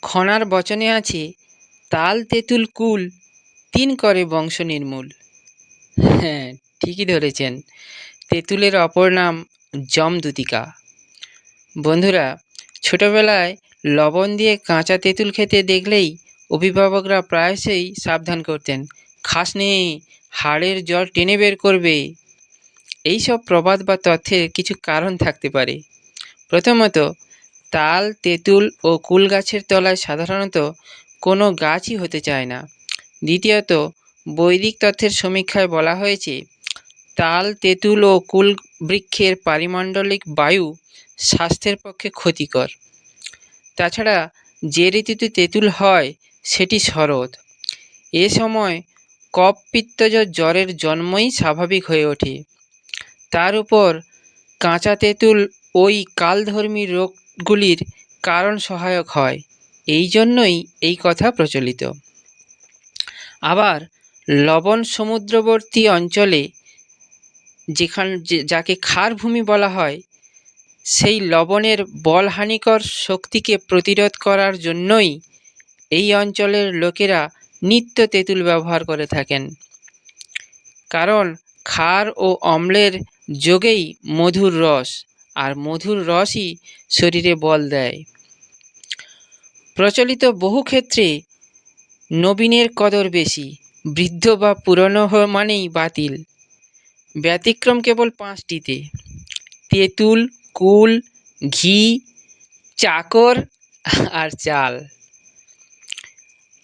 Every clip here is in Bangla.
খনার বচনে আছে, তাল তেঁতুল কুল, তিন করে বংশ নির্মূল। হ্যাঁ, ঠিকই ধরেছেন। তেঁতুলের অপর নাম যমদূতিকা। বন্ধুরা, ছোটবেলায় লবণ দিয়ে কাঁচা তেঁতুল খেতে দেখলেই অভিভাবকরা প্রায়শই সাবধান করতেন, খাস নে, হাড়ের জল টেনে বের করবে। এইসব প্রবাদ বা তথ্যের কিছু কারণ থাকতে পারে। প্রথমত, তাল, তেঁতুল ও কুল গাছের তলায় সাধারণত কোনো গাছই হতে চায় না। দ্বিতীয়ত, বৈদিক তথ্যের সমীক্ষায় বলা হয়েছে, তাল, তেঁতুল ও কুল বৃক্ষের পারিমণ্ডলিক বায়ু স্বাস্থ্যের পক্ষে ক্ষতিকর। তাছাড়া যে ঋতুতে তেঁতুল হয় সেটি শরৎ। এ সময় কফ পিত্তজ জ্বরের জন্মই স্বাভাবিক হয়ে ওঠে। তার উপর কাঁচা তেঁতুল ওই কালধর্মী রোগগুলির কারণ সহায়ক হয়, এই জন্যই এই কথা প্রচলিত। আবার লবণ সমুদ্রবর্তী অঞ্চলে যাকে ক্ষার ভূমি বলা হয়, সেই লবণের বলহানিকর শক্তিকে প্রতিরোধ করার জন্যই এই অঞ্চলের লোকেরা নিত্য তেঁতুল ব্যবহার করে থাকেন। কারণ ক্ষার ও অম্লের যোগেই মধুর রস, আর মধুর রসই শরীরে বল দেয়। প্রচলিত বহু ক্ষেত্রে নবীনের কদর বেশি, বৃদ্ধ বা পুরনো মানেই বাতিল। ব্যতিক্রম কেবল 5টিতে: তেঁতুল, কুল, ঘি, চাকর আর চাল।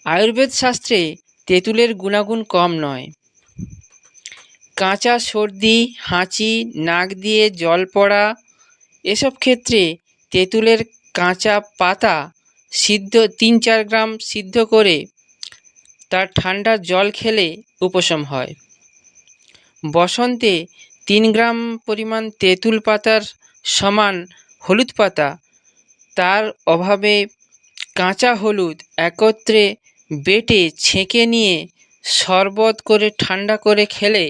আয়ুর্বেদ শাস্ত্রে তেঁতুলের গুণাগুণ কম নয়। কাঁচা সর্দি, হাঁচি, নাক দিয়ে জল পড়া, এসব ক্ষেত্রে তেঁতুলের কাঁচা পাতা সিদ্ধ 3-4 গ্রাম সিদ্ধ করে তার ঠান্ডা জল খেলে উপশম হয়। বসন্তে 3 গ্রাম পরিমাণ তেঁতুল পাতার সমান হলুদ পাতা, তার অভাবে কাঁচা হলুদ একত্রে বেটে ছেঁকে নিয়ে শরবত করে ঠান্ডা করে খেলে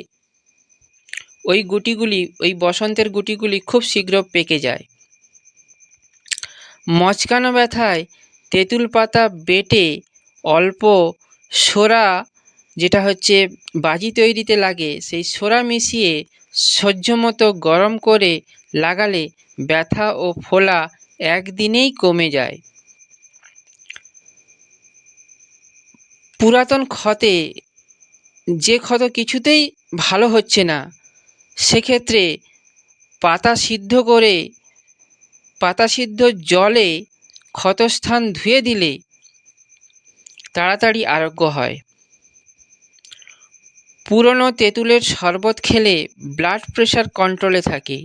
ওই বসন্তের গুটিগুলি খুব শীঘ্র পেকে যায়। মচকানো ব্যথায় তেঁতুল পাতা বেটে অল্প সোরা, যেটা হচ্ছে বাজি তৈরিতে লাগে, সেই সোরা মিশিয়ে সহ্যমতো গরম করে লাগালে ব্যথা ও ফোলা একদিনেই কমে যায়। পুরাতন ক্ষতে যে ক্ষত কিছুতেই ভালো হচ্ছে না, সেক্ষেত্রে পাতা সিদ্ধ জলে ক্ষতস্থান ধুয়ে দিলে তাড়াতাড়ি আরোগ্য হয়। পুরনো তেঁতুলের শরবত খেলে ব্লাড প্রেশার কন্ট্রোলে থাকে।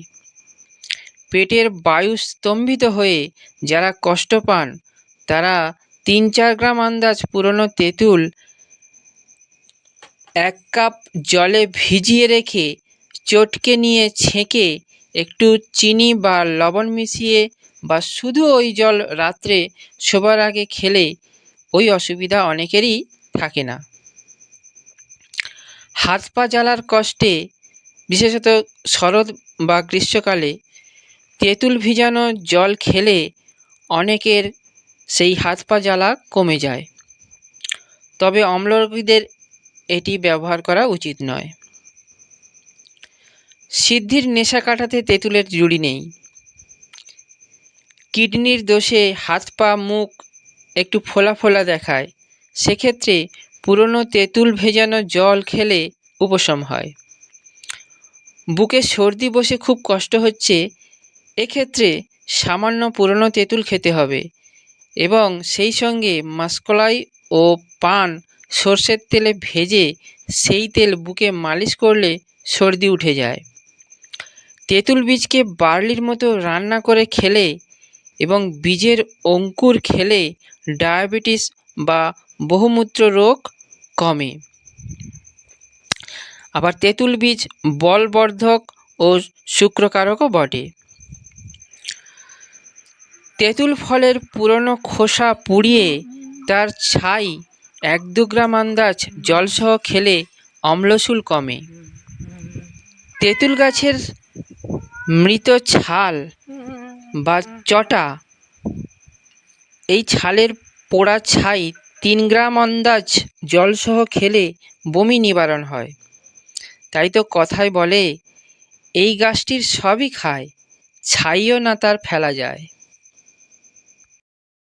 পেটের বায়ু স্তম্ভিত হয়ে যারা কষ্ট পান, তারা 3-4 গ্রাম আন্দাজ পুরনো তেঁতুল 1 কাপ জলে ভিজিয়ে রেখে চটকে নিয়ে ছেঁকে একটু চিনি বা লবণ মিশিয়ে বা শুধু ওই জল রাত্রে শোবার আগে খেলে ওই অসুবিধা অনেকেরই থাকে না। হাত পা জ্বালার কষ্টে, বিশেষত শরৎ বা গ্রীষ্মকালে তেঁতুল ভিজানো জল খেলে অনেকের সেই হাত পা জ্বালা কমে যায়। তবে অম্লরোগীদের এটি ব্যবহার করা উচিত নয়। সিদ্ধির নেশা কাটাতে তেঁতুলের জুড়ি নেই। কিডনির দোষে হাত পা মুখ একটু ফোলা ফোলা দেখায়, সেক্ষেত্রে পুরনো তেঁতুল ভেজানো জল খেলে উপশম হয়। বুকে সর্দি বসে খুব কষ্ট হচ্ছে, এক্ষেত্রে সামান্য পুরনো তেঁতুল খেতে হবে এবং সেই সঙ্গে মাসকলাই ও পান সর্ষের তেলে ভেজে সেই তেল বুকে মালিশ করলে সর্দি উঠে যায়। তেঁতুল বীজকে বার্লির মতো রান্না করে খেলে এবং বীজের অঙ্কুর খেলে ডায়াবেটিস বা বহুমূত্র রোগ কমে। আবার তেঁতুল বীজ বলবর্ধক ও শুক্রকারকও বটে। তেঁতুল ফলের পুরনো খোসা পুড়িয়ে তার ছাই 1-2 গ্রাম আন্দাজ জলসহ খেলে অম্লশূল কমে। তেঁতুল গাছের মৃত ছাল বা চটা, এই ছালের পোড়া ছাই 3 গ্রাম আন্দাজ জলসহ খেলে বমি নিবারণ হয়। তাই তো কথায় বলে, এই গাছটির সবই খায়, ছাইও না তার ফেলা যায়।